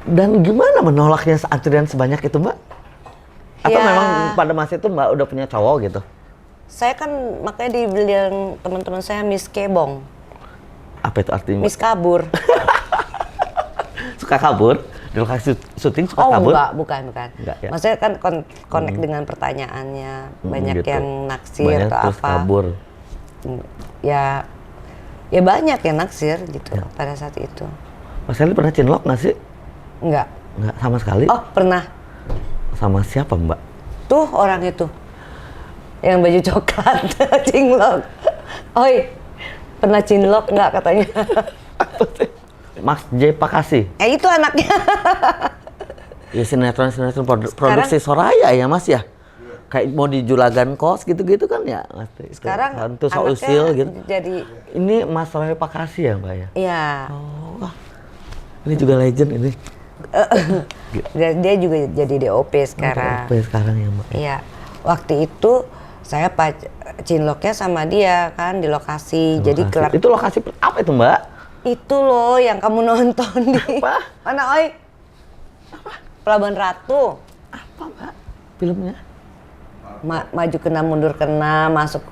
Dan gimana menolaknya antrian sebanyak itu, Mbak? Atau Ya. memang pada masa itu Mbak udah punya cowok gitu? Saya kan makanya dibilang teman-teman saya Miss Kebong, Apa itu artinya, Mbak? Miss Kabur. Suka kabur? Di lokasi syuting suka Oh kabur? enggak, bukan. Enggak, ya? Maksudnya kan connect dengan pertanyaannya, banyak gitu. yang naksir Banyak atau terus apa. kabur. Ya banyak yang naksir gitu pada saat itu. Mas Eli pernah cinlok nggak sih? Enggak. Nggak sama sekali. Oh pernah. Sama siapa, Mbak? Tuh orang itu yang baju coklat cinlok. Oi, pernah cinlok nggak katanya? Mas J. Pakasi. Itu anaknya. Ya sinetron produksi Soraya ya, Mas ya? Kayak mau di Juragan Kos gitu-gitu kan ya, Mas. Sekarang Hantu anaknya Sausil gitu. jadi. Ini Mas Roy Pakasi ya, Mbak ya? Iya. Oh, wah. Ini juga legend ini. Dia juga jadi DOP sekarang. Sampai sekarang ya, Mbak. Iya. Waktu itu saya cinloknya sama dia kan di lokasi. Jadi Lokasi. Itu lokasi apa itu, Mbak? itu loh yang kamu nonton di Apa? mana, Oi? Apa? Pelabuhan Ratu. Apa, Mbak? Filmnya? Maju kena mundur kena masuk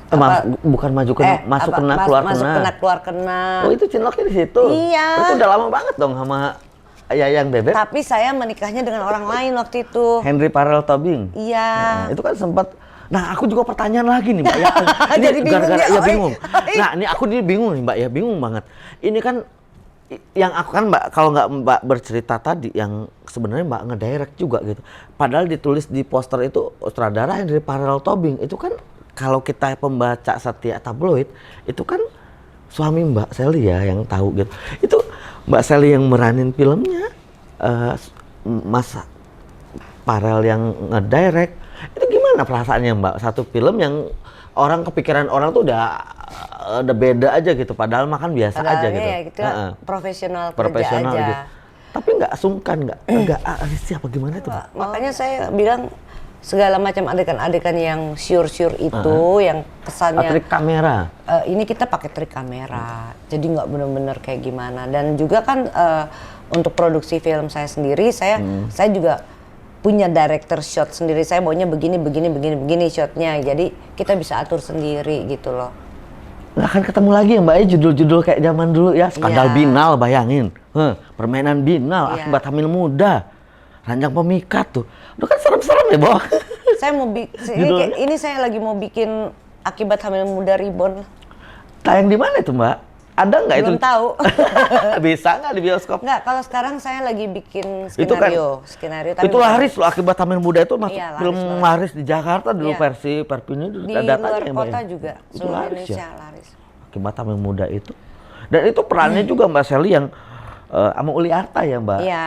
Bukan maju kena, masuk kena, keluar masuk kena. kena keluar kena. Oh, itu cinloknya di situ. Iya. Itu udah lama banget dong sama Yayang Bebek. Tapi saya menikahnya dengan orang lain waktu itu. Henry Farrell Tobing. Iya. Nah, itu kan sempat. Nah, aku juga pertanyaan lagi nih, Mbak. Ya, ini Jadi bingung gara-gara ya, ya Oi. bingung. Nah, ini aku bingung nih, Mbak. Ya bingung banget. Ini kan yang aku kan, Mbak, kalau nggak Mbak bercerita tadi yang sebenarnya Mbak ngedirect juga gitu. Padahal ditulis di poster itu sutradara Henry Farrell Tobing. Itu kan kalau kita pembaca setia tabloid, itu kan suami Mbak Sally ya yang tahu gitu. Itu Mbak Sally yang meranin filmnya, Mas Farrell yang ngedirect. Itu gimana perasaannya, Mbak? Satu film yang orang kepikiran orang tuh udah beda aja gitu. Padahal makan biasa aja gitu. Ya, gitu profesional Profesional kerja aja. gitu. Tapi nggak sungkan, nggak siapa gimana tuh, Mbak? Makanya saya bilang segala macam adegan-adegan yang sure itu yang kesannya Trik kamera. ini kita pakai trik kamera. Jadi nggak benar-benar kayak gimana. Dan juga kan untuk produksi film saya sendiri saya juga punya director shot sendiri. Saya maunya begini shotnya. Jadi kita bisa atur sendiri gitu loh. Nggak akan ketemu lagi ya, Mbak, ya judul-judul kayak zaman dulu ya. Skandal Iya. Binal, bayangin. Permainan Binal, Iya. Akibat Hamil Muda. Ranjang Pemikat tuh. Udah kan serem-serem ya, Bo. Saya mau ini saya lagi mau bikin Akibat Hamil Muda Reborn. Tayang di mana itu, Mbak? Ada nggak itu? Belum tahu. Bisa nggak di bioskop? Nggak, kalau sekarang saya lagi bikin Itu kan- skenario. Tapi Itu laris loh, Akibat Hamil Muda itu masuk Iya, laris film banget. laris di Jakarta dulu Iya. versi Perpini di ada luar datanya, Mbak, kota ya? juga, Itu seluruh laris Indonesia ya. laris. Akibat Hamil Muda itu. Dan itu perannya juga Mbak Sally yang sama Uli Arta ya, Mbak. Iya.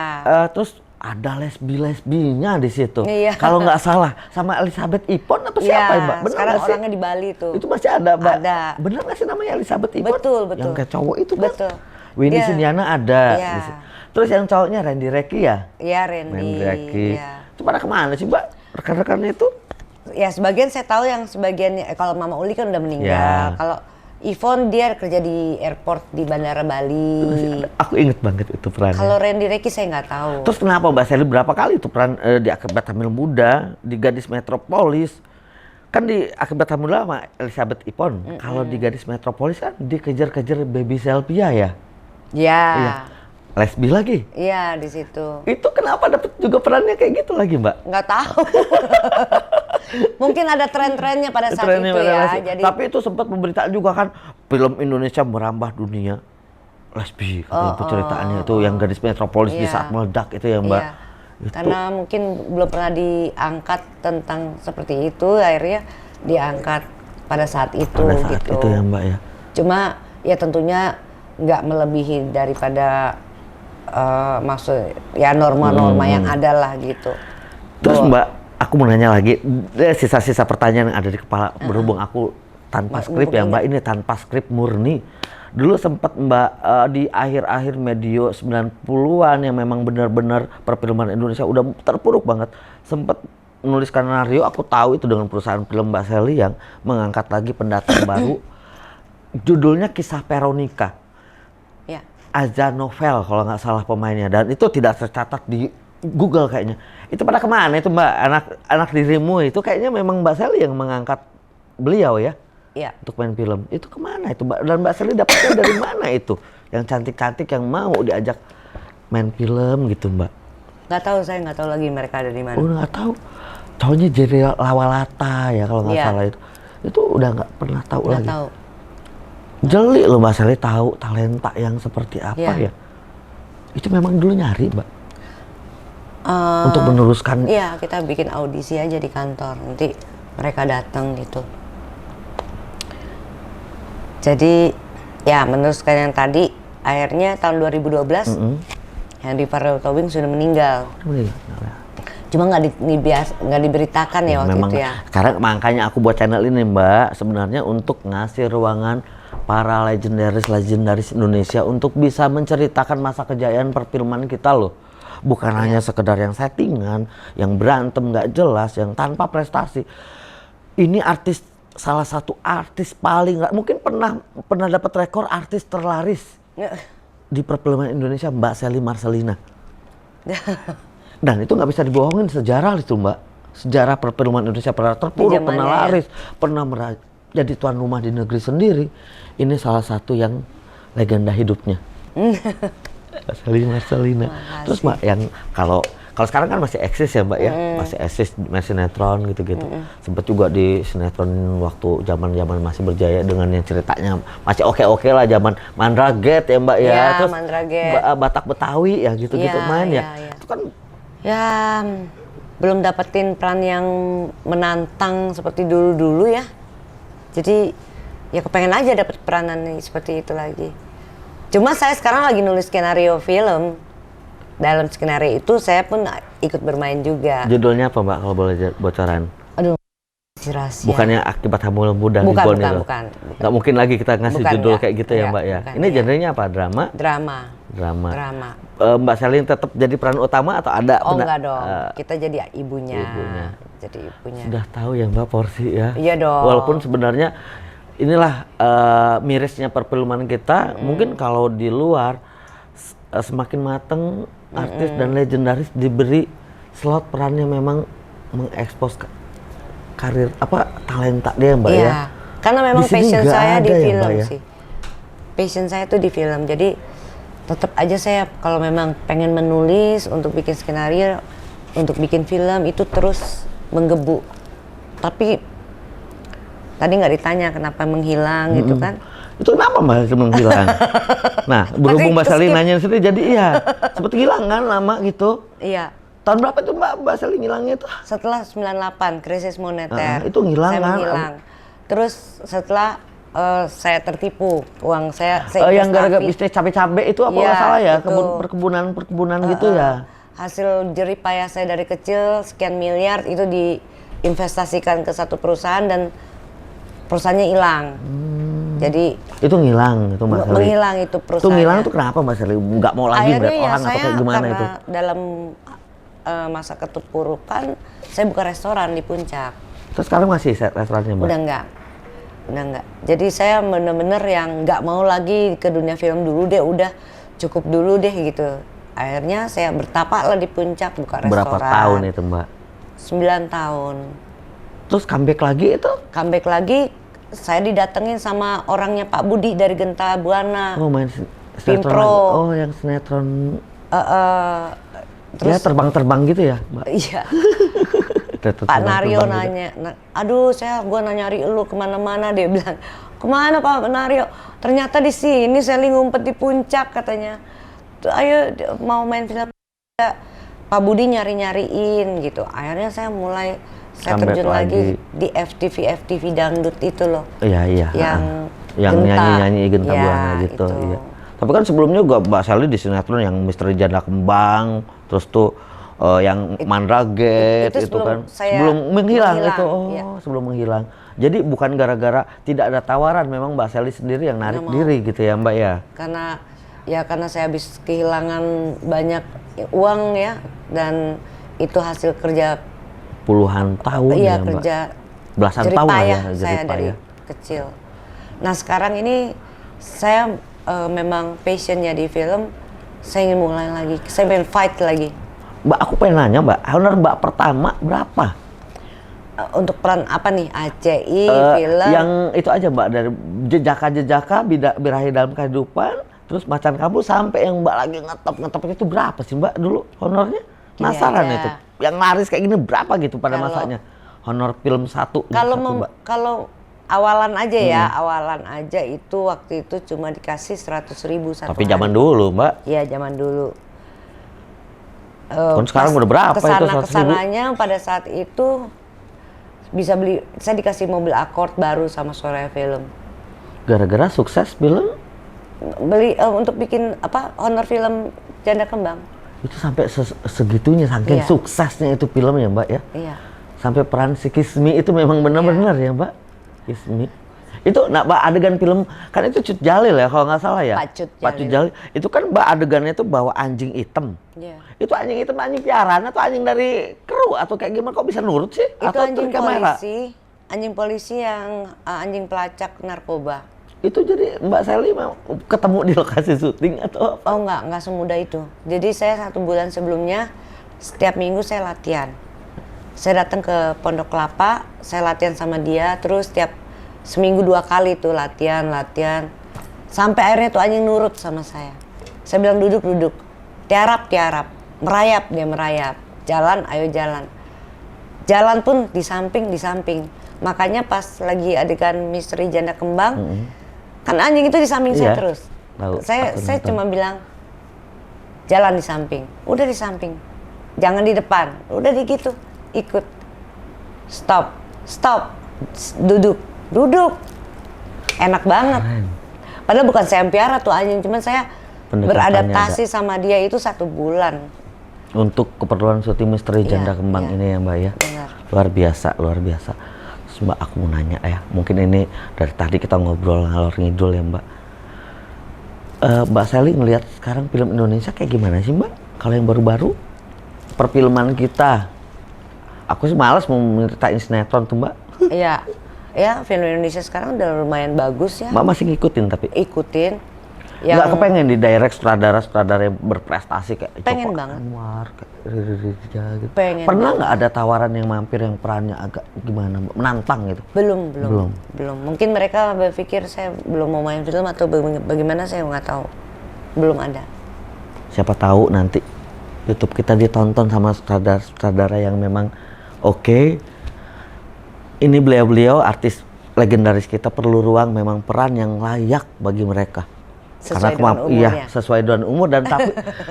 Terus ada lesbinya di situ. Iya. Kalau nggak salah sama Elizabeth Ipon atau Iya, siapa ya, Mbak? Bener sekarang nggak sih? orangnya di Bali tuh. Itu masih ada, Mbak? Ada. Bener nggak sih namanya Elizabeth Ipon? Betul. Yang kayak cowok itu kan? Betul. Winnie Iya. Sindiana ada. Iya. di situ. Terus yang cowoknya Randy Reki ya? Iya, Randy. Randy Reki. Iya. Itu pada kemana sih, Mbak? Rekan-rekannya itu? Ya sebagian saya tahu, yang sebagian kalau Mama Uli kan udah meninggal. Ya. Kalau Yvonne dia kerja di airport di Bandara Bali. Aku inget banget itu perannya. Kalau Randy Reki saya nggak tahu. Terus kenapa Mbak Sally berapa kali itu peran di Akibat Hamil Muda, di Gadis Metropolis? Kan di Akibat Hamil Muda sama Elizabeth Ipon. Kalau di Gadis Metropolis kan dikejar-kejar baby Selvia ya? Ya. Iya. Lesbi lagi. Iya, di situ. Itu kenapa dapet juga perannya kayak gitu lagi, Mbak? Nggak tahu. Mungkin ada tren-trennya pada saat Trennya itu ya. relasi. Jadi Tapi itu sempat pemberitaan juga kan, film Indonesia merambah dunia lesbi. Itu ceritaannya itu yang Gadis Metropolis di Iya. saat meledak itu ya, Mbak. iya. Itu. Karena mungkin belum pernah diangkat tentang seperti itu, akhirnya diangkat pada saat itu Pada saat gitu. itu ya, Mbak ya. Cuma ya tentunya nggak melebihi daripada maksud ya norma-norma yang ada lah gitu. Terus Bahwa- Mbak, aku mau nanya lagi, sisa-sisa pertanyaan yang ada di kepala, berhubung aku tanpa skrip ya Mbak, ini tanpa skrip murni. Dulu sempat Mbak di akhir-akhir medio 90-an yang memang benar-benar perfilman Indonesia udah terpuruk banget, sempat menulis skenario, aku tahu itu dengan perusahaan film Mbak Sally yang mengangkat lagi pendatang baru, judulnya Kisah Veronica. ya. Azza Novel kalau nggak salah pemainnya, dan itu tidak tercatat di Google kayaknya. Itu pada kemana itu Mbak? Anak dirimu itu kayaknya memang Mbak Sally yang mengangkat beliau ya? Iya. Untuk main film. Itu kemana itu Mbak? Dan Mbak Sally dapatnya dari mana itu? Yang cantik-cantik yang mau diajak main film gitu Mbak? Nggak tahu, saya nggak tahu lagi mereka ada di mana. Udah nggak tahu. Cowoknya Jerry Lawalata ya kalau nggak Iya. salah itu. Itu udah nggak pernah tahu Nggak lagi. tahu. Jeli loh Mbak Sally tahu talenta yang seperti apa Iya. ya. Itu memang dulu nyari Mbak. Untuk meneruskan. Iya, kita bikin audisi aja di kantor. Nanti mereka datang gitu. Jadi ya meneruskan yang tadi, akhirnya tahun 2012 Henry Farrell Tobing sudah meninggal. Cuma nggak diberitakan ya waktu Memang itu ya. sekarang makanya aku buat channel ini Mbak, sebenarnya untuk ngasih ruangan para legendaris Indonesia untuk bisa menceritakan masa kejayaan perfilman kita loh. Bukan hanya sekedar yang settingan, yang berantem nggak jelas, yang tanpa prestasi. Ini artis, salah satu artis paling mungkin pernah dapat rekor artis terlaris di perfilman Indonesia, Mbak Sally Marcelina. Dan itu nggak bisa dibohongin, sejarah itu Mbak. Sejarah perfilman Indonesia pernah terpuruk, pernah laris, pernah jadi tuan rumah di negeri sendiri. Ini salah satu yang legenda hidupnya. Mbak Sally Marcelina. Terus Mbak yang kalau sekarang kan masih eksis ya Mbak ya, masih eksis main sinetron gitu-gitu. Sempet juga di sinetron waktu zaman masih berjaya dengan yang ceritanya masih oke lah, zaman Mandraget ya Mbak ya. Ya, terus Mandraget. Batak Betawi ya gitu-gitu main ya. Itu kan ya belum dapetin peran yang menantang seperti dulu-dulu ya. Jadi ya kepengen aja dapet peranan seperti itu lagi. Cuma saya sekarang lagi nulis skenario film. Dalam skenario itu saya pun ikut bermain juga. Judulnya apa Mbak kalau boleh bocoran? Aduh, rahasia. Bukannya Akibat Hamil Muda bukan, itu? Bukan. Nggak mungkin lagi kita ngasih judul enggak. kayak gitu ya Mbak ya? Bukan, Ini genrenya apa? Drama? Drama. Mbak Sally tetap jadi peran utama atau ada? Oh enggak dong, kita jadi ibunya. Jadi ibunya. Sudah tahu ya Mbak porsi ya? Iya dong. Walaupun sebenarnya inilah mirisnya perfilman kita. Mungkin kalau di luar semakin mateng, artis dan legendaris diberi slot perannya memang mengekspos karir talenta dia Mbak iya, ya. Karena memang passion saya di film ya? sih. Passion saya tuh di film. Jadi tetap aja saya kalau memang pengen menulis untuk bikin skenario, untuk bikin film itu terus menggebu. Tapi tadi nggak ditanya kenapa menghilang gitu kan. Itu kenapa Mbak menghilang? Nah, berhubung Mbak Sally nanya sendiri, jadi iya, seperti hilang kan lama gitu. Iya. Tahun berapa tuh Mbak Sally ngilangnya itu? Setelah 98, krisis moneter. Itu ngilang saya kan? menghilang. Terus setelah saya tertipu, uang saya yang gara-gara bisnis cabe-cabe itu apa nggak salah ya? Perkebunan gitu ya? Hasil jerih payah saya dari kecil, sekian miliar itu diinvestasikan ke satu perusahaan dan perusahaannya hilang. Jadi itu ngilang itu Mbak Sally. Menghilang itu perusahaan. Itu ngilang tuh kenapa Mbak Sally? Nggak mau lagi melihat orang atau kayak gimana itu? Dalam masa keterpurukan saya buka restoran di Puncak. Terus sekarang masih restorannya Mbak? Udah enggak. Jadi saya bener-bener yang nggak mau lagi ke dunia film dulu deh, udah cukup dulu deh gitu. Akhirnya saya bertapa lah di Puncak buka restoran. Berapa tahun itu Mbak? 9 tahun. Terus comeback lagi itu? Comeback lagi, saya didatengin sama orangnya Pak Budi dari Genta Buana. Oh main sinetron. Pimpro. Oh yang sinetron. Terus ya terbang-terbang gitu ya Mbak? Iya. Pak Naryo nanya, aduh gua nyari lu kemana-mana, dia bilang, kemana Pak Naryo? Ternyata di sini Sally ngumpet di Puncak katanya. Tuh, ayo mau main film. Pak Budi nyari-nyariin gitu. Akhirnya saya terjun lagi di FTV dangdut itu loh. Iya. Yang nyanyi Genta Buana gitu. Iya. Tapi kan sebelumnya juga Mbak Sally di sinetron yang Misteri Janda Kembang, terus tuh yang Mandraget itu kan sebelum menghilang itu. Iya. Sebelum menghilang. Jadi bukan gara-gara tidak ada tawaran, memang Mbak Sally sendiri yang narik diri gitu ya Mbak ya. Karena saya habis kehilangan banyak uang ya, dan itu hasil kerja puluhan tahun ya Mbak. Kerja belasan tahun lah ya saya dari kecil. Nah sekarang ini saya memang passionnya di film, saya ingin mulai lagi, saya pengen fight lagi. Mbak, aku pengen nanya Mbak, honor Mbak pertama berapa? Untuk peran apa nih? ACI, film? Yang itu aja Mbak, dari jejaka-jejaka, birahi dalam kehidupan, terus Macan Kamu sampai yang Mbak lagi ngetop itu berapa sih Mbak dulu honornya? Penasaran itu. Yang laris kayak gini berapa gitu pada masanya? Honor film satu. Kalau awalan aja ya, awalan aja itu waktu itu cuma dikasih 100.000 satu Tapi hari. zaman dulu Mbak. Iya, zaman dulu. Kan sekarang udah berapa itu 100.000? Kesananya pada saat itu bisa beli, saya dikasih mobil Accord baru sama Soraya Film. Gara-gara sukses film? Beli untuk bikin honor film Janda Kembang. Itu sampai segitunya, saking suksesnya itu film ya Mbak ya? Iya. Sampai peran si Kismi itu memang benar-benar ya Mbak? Kismi. Itu Mbak adegan film, kan itu Cut Jalil ya kalau nggak salah ya? Pak Cut Jalil. Itu kan Mbak adegannya itu bawa anjing hitam. Iya. Itu anjing hitam anjing piaraan atau anjing dari kru atau kayak gimana, kok bisa nurut sih? Itu atau anjing kamera? anjing polisi yang anjing pelacak narkoba. Itu jadi Mbak Sally ketemu di lokasi syuting atau apa? Oh nggak semudah itu. Jadi saya 1 bulan sebelumnya setiap minggu saya latihan. Saya datang ke Pondok Kelapa, saya latihan sama dia, terus setiap seminggu 2 kali tuh latihan. Sampai akhirnya tuh anjing nurut sama saya. Saya bilang duduk, tiarap, merayap, dia merayap. Jalan, ayo jalan. Jalan pun di samping. Makanya pas lagi adegan misteri Janda Kembang, kan anjing itu di samping saya terus. Saya cuma bilang, jalan di samping. Udah di samping. Jangan di depan. Udah di gitu. Ikut. Stop. Duduk. Enak banget. Padahal bukan saya yang piara tuh anjing, cuman saya beradaptasi sama dia itu 1 bulan. Untuk keperluan syuting misteri Janda Kembang ini ya Mbak ya? Benar. Luar biasa. Terus Mbak, aku mau nanya ya, mungkin ini dari tadi kita ngobrol ngalor ngidul ya Mbak. Mbak Sally ngelihat sekarang film Indonesia kayak gimana sih Mbak? Kalau yang baru-baru, perfilman kita. Aku sih malas mau ceritain sinetron tuh Mbak. Iya, film Indonesia sekarang udah lumayan bagus ya. Mbak masih ngikutin tapi? Ikutin. Nggak kepengen di direct sutradara yang berprestasi kayak pengen Joko banget. Anwar, kayak Riri Rija gitu. Pengen Pernah banget. nggak ada tawaran yang mampir yang perannya agak gimana Mbak? Menantang gitu? Belum. Mungkin mereka berpikir saya belum mau main film atau bagaimana, saya nggak tahu. Belum ada. Siapa tahu nanti YouTube kita ditonton sama sutradara yang memang oke. Ini beliau artis legendaris kita perlu ruang memang peran yang layak bagi mereka. Sesuai dengan umurnya. Iya, sesuai dengan umur dan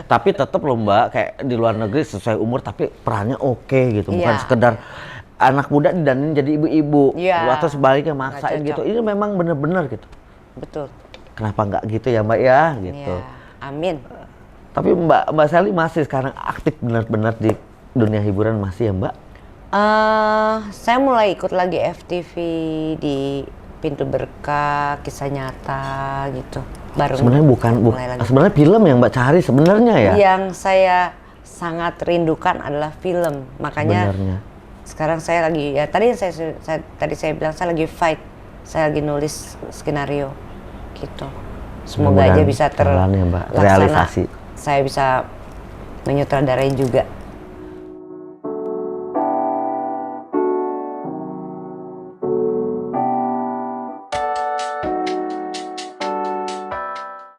tapi tetap loh Mbak, kayak di luar negeri sesuai umur tapi perannya oke gitu, bukan sekedar anak muda didandanin jadi ibu-ibu atau sebaliknya maksain gitu. Ini memang bener-bener gitu. Betul. Kenapa nggak gitu ya Mbak ya gitu. Ya, amin. Tapi Mbak Sally masih sekarang aktif benar-benar di dunia hiburan masih ya Mbak? Saya mulai ikut lagi FTV di Pintu Berkah, Kisah Nyata gitu. Baru sebenarnya sebenarnya film yang Mbak cari sebenarnya ya. Yang saya sangat rindukan adalah film. Makanya sekarang saya lagi tadi saya bilang saya lagi fight. Saya lagi nulis skenario gitu. Semoga aja bisa terlaksana. realisasi. Saya bisa menyutradarai juga.